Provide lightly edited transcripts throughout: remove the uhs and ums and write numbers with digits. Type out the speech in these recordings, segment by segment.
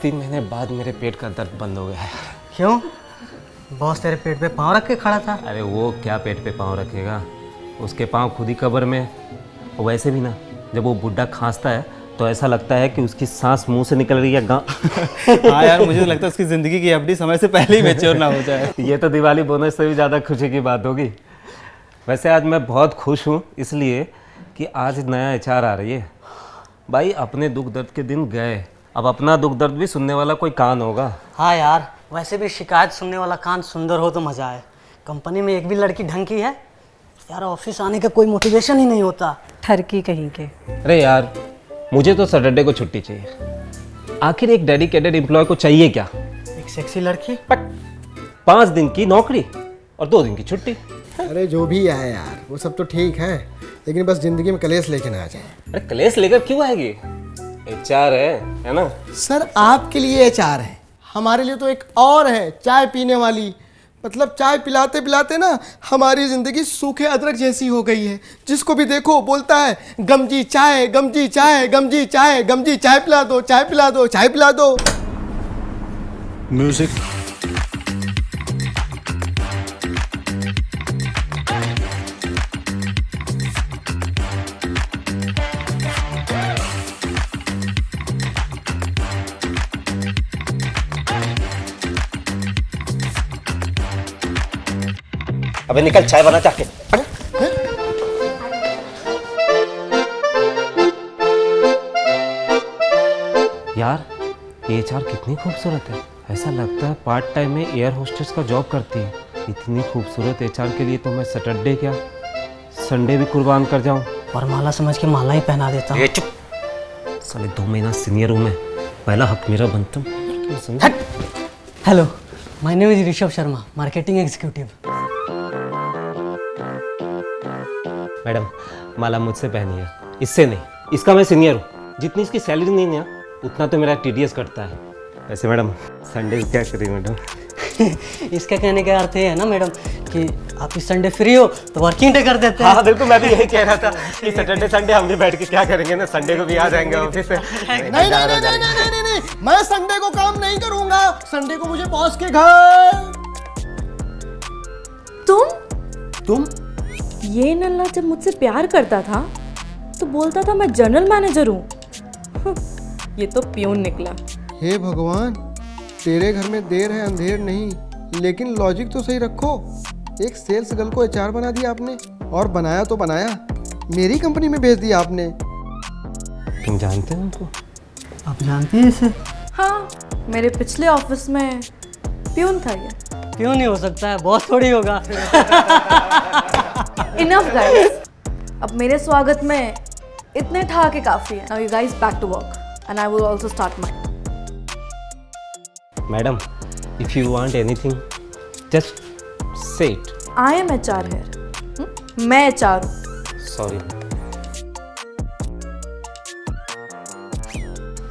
3 महीने बाद मेरे पेट का दर्द बंद हो गया है। क्यों? बॉस तेरे पेट पे पाँव रख के खड़ा था। अरे वो क्या पेट पे पाँव रखेगा, उसके पाँव खुद ही कब्र में। और वैसे भी ना, जब वो बुढ़ा खांसता है तो ऐसा लगता है कि उसकी सांस मुंह से निकल रही है। हाँ यार, मुझे लगता है उसकी ज़िंदगी की एफडी समय से पहले ही मैच्योर ना हो जाए। ये तो दिवाली बोनस से भी ज़्यादा खुशी की बात होगी। वैसे आज मैं बहुत खुश हूँ इसलिए कि आज नया एचआर आ रही है। भाई अपने दुख दर्द के दिन गए, अब अपना दुख दर्द भी सुनने वाला कोई कान होगा। हाँ यार, वैसे भी शिकायत सुनने वाला कान सुंदर हो तो मज़ा आए। कंपनी में एक भी लड़की ढंग की है यार, ऑफिस आने का कोई मोटिवेशन ही नहीं होता। ठरकी कहीं के। अरे यार, मुझे तो सैटरडे को छुट्टी चाहिए। आखिर एक डेडिकेटेड एम्प्लॉय को चाहिए क्या? एक सेक्सी लड़की। 5 दिन की नौकरी और 2 दिन की छुट्टी। अरे जो भी है यार, वो सब तो ठीक है, लेकिन बस जिंदगी में कलेश लेके ना आ जाए। अरे कलेश लेकर क्यों आएगी? एचआर है ना? सर आपके लिए एचआर है, हमारे लिए तो एक और है, चाय पीने वाली। मतलब चाय पिलाते पिलाते ना हमारी ज़िंदगी सूखे अदरक जैसी हो गई है। जिसको भी देखो बोलता है गमजी चाय, गमजी चाय, गमजी चाय, गमजी चाय पिला दो, चाय पिला दो, चाय पिला दो। म्यूजिक। अबे निकल, चाय बना जाके। यार ये एचआर कितनी खूबसूरत है, ऐसा लगता है पार्ट टाइम में एयर होस्टेस का जॉब करती है। इतनी खूबसूरत एचआर के लिए तो मैं सैटरडे क्या संडे भी कुर्बान कर जाऊं। और माला समझ के माला ही पहना देता हूँ। चुप साले, 2 महीना सीनियर हूं मैं, पहला हक मेरा बनता। Hello, my name is Rishabh Sharma, marketing executive. Madam माला मुझसे पहनी है, इससे नहीं। इसका मैं सीनियर हूँ, जितनी इसकी सैलरी नहीं है उतना तो मेरा टीडीएस कटता है। वैसे मैडम संडे क्या करें मैडम? इसका कहने का अर्थ ये है ना मैडम कि आप इस संडे फ्री हो तो वर्किंग डे कर देते हैं। हाँ बिल्कुल, मैं भी यही कह रहा था कि सैटरडे संडे हम भी बैठ के क्या करेंगे ना, संडे को भी आ जाएंगे ऑफिस से। नहीं नहीं नहीं नहीं नहीं नहीं नहीं, मैं संडे को काम नहीं करूंगा। संडे को मुझे बॉस के घर। तुम ये नल्ला जब मुझसे प्यार करता था तो बोलता था मैं जनरल मैनेजर हूँ। ये तो प्यून निकला। हे भगवान, तेरे घर में देर है अंधेर नहीं, लेकिन लॉजिक तो सही रखो। एक सेल्स गर्ल को एचआर बना दिया आपने, और बनाया तो बनाया, मेरी कंपनी में भेज दिया आपने। तुम जानते हो उनको? आप जानते हैं इसे? हाँ, मेरे पिछले ऑफिस में प्यून था ये। क्यों नहीं हो सकता है, बॉस थोड़ी होगा। इनफ गाइस, अब मेरे स्वागत में इतने ठहाके काफी है। Now you guys back to work and I will also start my. Madam if you want anything just say it. I am HR here. मैं एचआर हूँ। सॉरी।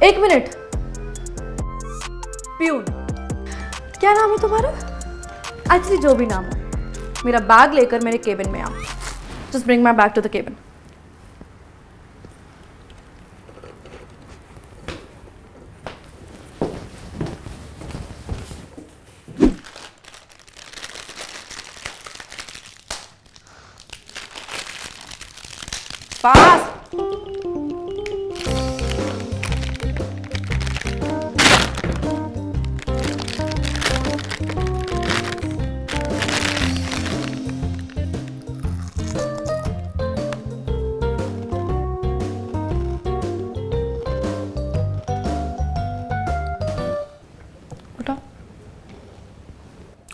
एक मिनट, प्यून क्या नाम है तुम्हारा? एक्चुअली जो भी नाम है, मेरा बैग लेकर मेरे केबिन में आओ। Just bring my bag to the cabin. Fast.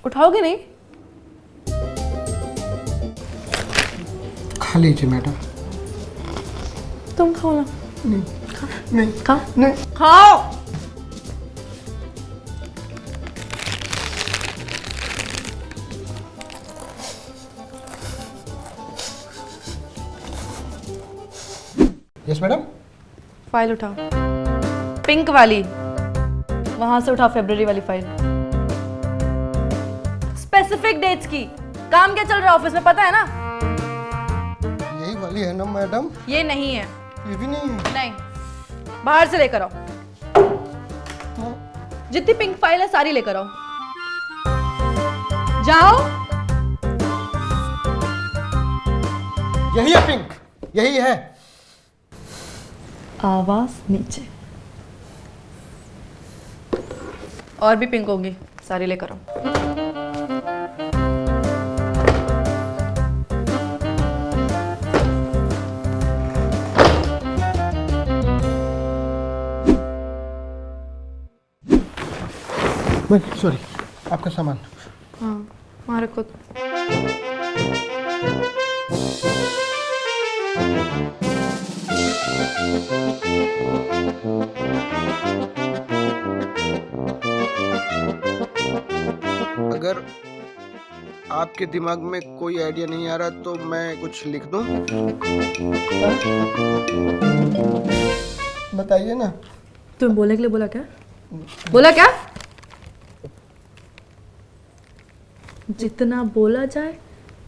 उठाओगे नहीं? खा लीजिए मैडम। तुम खाओ ना। नहीं खाओ नहीं। खाओ। Yes madam. फाइल उठाओ, पिंक वाली, वहां से उठाओ फेब्रुअरी वाली फाइल। स्पेसिफिक डेट्स की। काम क्या चल रहा है ऑफिस में पता है ना? यही वाली है ना मैडम? ये नहीं है। ये भी नहीं है? नहीं, बाहर से लेकर आओ। जितनी पिंक फाइल है सारी लेकर आओ। जाओ। यही है पिंक, यही है। आवाज नीचे। और भी पिंक होंगी, सारी लेकर आओ। सॉरी, आपका सामान। हाँ, वहाँ रखो। अगर आपके दिमाग में कोई आइडिया नहीं आ रहा तो मैं कुछ लिख दूं? बताइए ना। तुम बोलने के लिए बोला क्या? बोला क्या? जितना बोला जाए,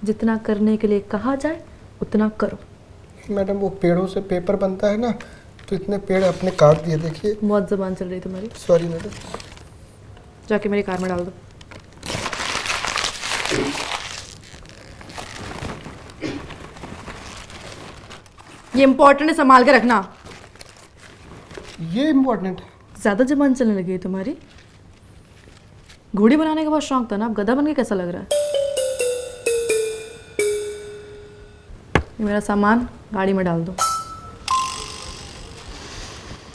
जितना करने के लिए कहा जाए, उतना करो। मैडम, वो पेड़ों से पेपर बनता है ना, तो इतने पेड़ अपने काट दिए, देखिए। बहुत ज़बान चल रही तुम्हारी। Sorry madam. जाके मेरी कार में डाल दो। ये इम्पोर्टेंट है, संभाल के रखना। ये इम्पोर्टेंट है। ज़्यादा ज़बान चलने लगी है तुम्हारी। घोड़ी बनाने का बहुत शौक था ना, अब गधा बन के कैसा लग रहा है? ये मेरा सामान गाड़ी में डाल दो।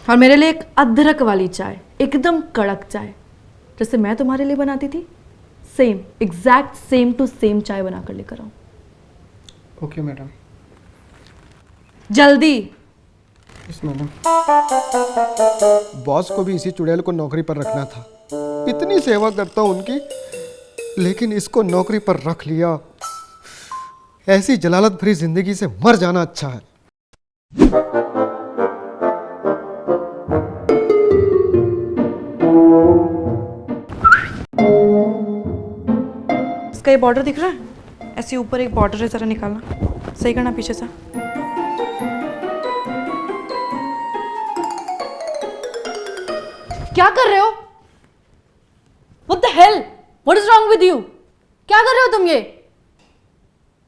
और मेरे लिए एक अदरक वाली चाय, एकदम कड़क चाय, जैसे मैं तुम्हारे लिए बनाती थी, same exact same to same चाय बना कर लेकर आओ। Okay madam. जल्दी। Yes madam. बॉस को भी इसी चुड़ैल को नौकरी पर रखना था। इतनी सेवा करता हूँ उनकी, लेकिन इसको नौकरी पर रख लिया। ऐसी जलालत भरी जिंदगी से मर जाना अच्छा है। इसका ये बॉर्डर दिख रहा है? ऐसे ऊपर एक बॉर्डर है, जरा निकालना। सही करना पीछे से। क्या कर रहे हो? What the hell? What is wrong with you? क्या कर रहे हो तुम ये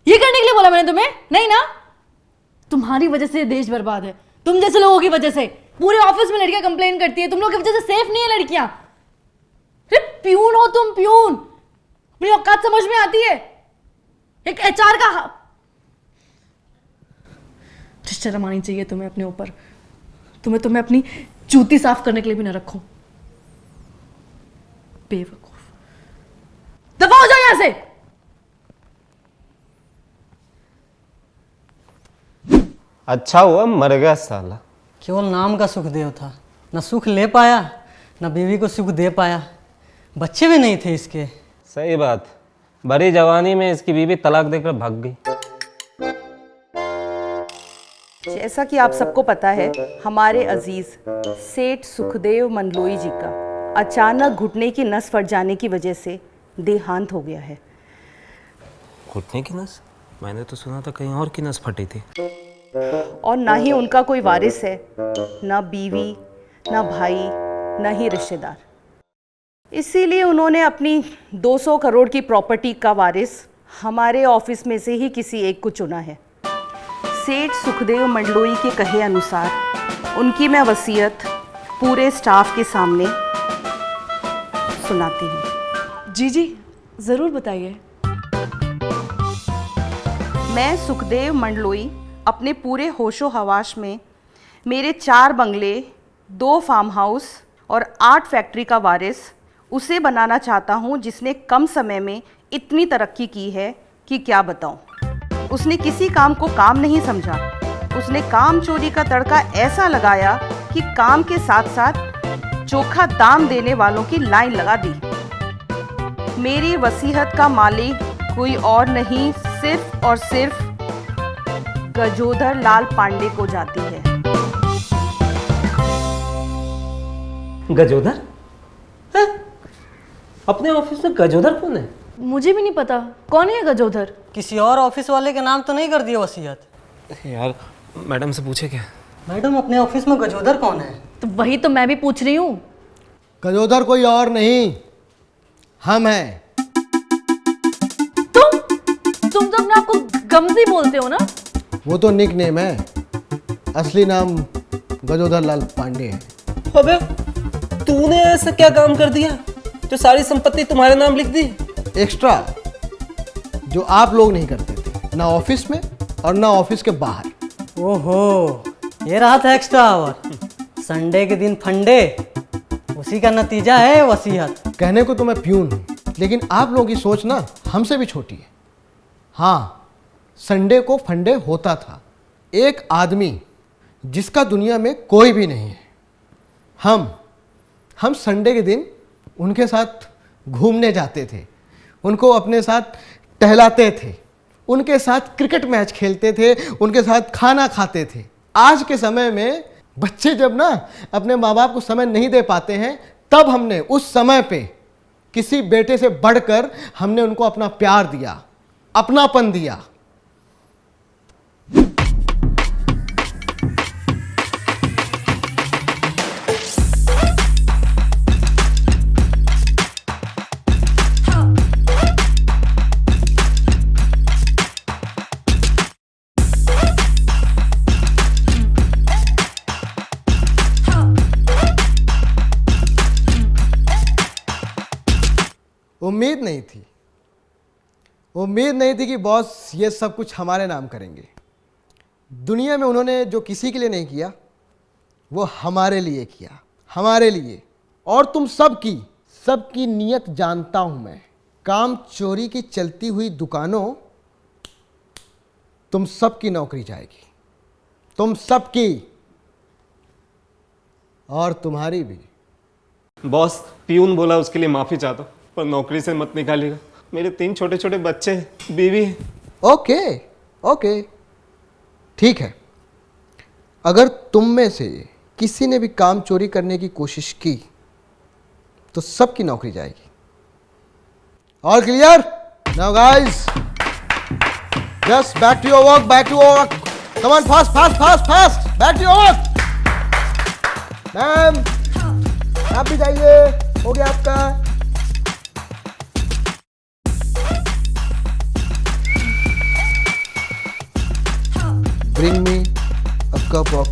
करने के लिए बोला मैंने तुम्हें? नहीं ना? तुम्हारी वजह से देश बर्बाद है। तुम जैसे लोगों की वजह से। पूरे ऑफिस में लड़कियां कंप्लेन करती है, तुम लोगों की वजह से सेफ नहीं है लड़कियां। अरे प्यून हो तुम, प्यून। अपनी औकात समझ में आती है? एक एचआर का शर्म आनी चाहिए तुम्हें अपने ऊपर। तुम्हें अपनी जूती साफ करने के लिए भी ना रखो। बेवकूफ। दफा हो जाओ यहां से। अच्छा हुआ मर गया साला। केवल नाम का सुखदेव था, न सुख ले पाया न बीवी को सुख दे पाया। बच्चे भी नहीं थे इसके। सही बात। बड़ी जवानी में इसकी बीवी तलाक देकर भाग गई। जैसा कि आप सबको पता है, हमारे अजीज सेठ सुखदेव मंडलोई जी का अचानक घुटने की नस फट जाने की वजह से देहांत हो गया है। घुटने की नस? मैंने तो सुना था कहीं और की नस फटी थी। और ना ही उनका कोई वारिस है, ना बीवी, ना भाई, ना ही रिश्तेदार। इसीलिए उन्होंने अपनी 200 करोड़ की प्रॉपर्टी का वारिस हमारे ऑफिस में से ही किसी एक को चुना है। सेठ सुखदेव मंडलोई के कहे अनुसार उनकी मैं वसीयत पूरे स्टाफ के सामने सुनाती हूँ। जी जी, जरूर बताइए। मैं सुखदेव मंडलोई अपने पूरे होशो हवाश में मेरे 4 बंगले, 2 फार्म हाउस और 8 फैक्ट्री का वारिस उसे बनाना चाहता हूँ जिसने कम समय में इतनी तरक्की की है कि क्या बताऊँ। उसने किसी काम को काम नहीं समझा। उसने काम चोरी का तड़का ऐसा लगाया कि काम के साथ साथ चोखा दाम देने वालों की लाइन लगा दी। मेरी वसीयत का मालिक कोई और नहीं, सिर्फ और सिर्फ गजोधर लाल पांडे को जाती है। गजोधर? है? अपने ऑफिस में गजोधर कौन है? मुझे भी नहीं पता कौन है गजोधर। किसी और ऑफिस वाले के नाम तो नहीं कर दिया वसीयत? यार मैडम से पूछे क्या? मैडम, अपने ऑफिस में गजोधर कौन है? तो वही तो मैं भी पूछ रही हूँ। गजोदर कोई और नहीं, हम हैं। तुम तो अपने आप को गमजी बोलते हो ना? वो तो निक नेम है, असली नाम गजोदर लाल पांडे है। अबे तूने ऐसा क्या काम कर दिया जो सारी संपत्ति तुम्हारे नाम लिख दी? एक्स्ट्रा जो आप लोग नहीं करते थे, ना ऑफिस में और ना ऑफिस के बाहर। ओहो, ये रहा था एक्स्ट्रा आवर। संडे के दिन फंडे, उसी का नतीजा है वसीयत। कहने को तो मैं प्यून हूँ, लेकिन आप लोगों की सोच ना हमसे भी छोटी है। हाँ, संडे को फंडे होता था। एक आदमी जिसका दुनिया में कोई भी नहीं है, हम संडे के दिन उनके साथ घूमने जाते थे, उनको अपने साथ टहलाते थे, उनके साथ क्रिकेट मैच खेलते थे, उनके साथ खाना खाते थे। आज के समय में बच्चे जब ना अपने माँ बाप को समय नहीं दे पाते हैं, तब हमने उस समय पे किसी बेटे से बढ़कर हमने उनको अपना प्यार दिया, अपनापन दिया। उम्मीद नहीं थी कि बॉस ये सब कुछ हमारे नाम करेंगे। दुनिया में उन्होंने जो किसी के लिए नहीं किया, वो हमारे लिए किया, हमारे लिए। और तुम सबकी नीयत जानता हूं मैं। काम चोरी की चलती हुई दुकानों, तुम सबकी नौकरी जाएगी, तुम सबकी, और तुम्हारी भी। बॉस, पियून बोला उसके लिए माफ़ी चाहता हूँ, पर नौकरी से मत निकालिएगा। मेरे 3 छोटे छोटे बच्चे, बीवी। ओके, ठीक है। अगर तुम में से किसी ने भी काम चोरी करने की कोशिश की तो सबकी नौकरी जाएगी। All clear? Now guys, just back to your work, come on, fast, back to your work. Ma'am, आप भी जाइए, हो गया आपका। Bring me a cup of